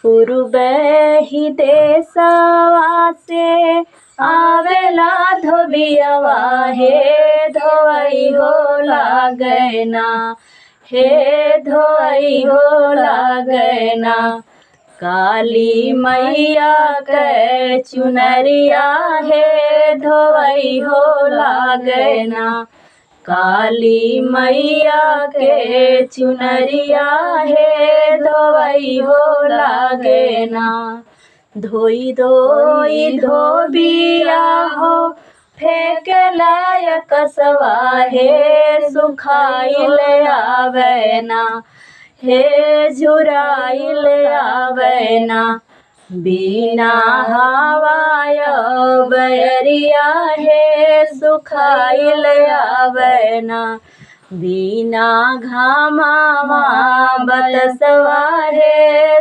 पूर्वे देशवा से आवेला धोबियवा हे धोई हो लागना, हे धोई हो लागना। काली मैया के चुनरिया हे धोई हो लागना, काली मैया के चुनरिया हे धोई हो लागना। धोई धोई धोबिया हो फेंक लायक सवा हे सुखाइल आवेना, हे झुराइल आवेना। बिना हवाय बैरिया हे सुखाइल आवेना, बिना घामावा बतसवा हे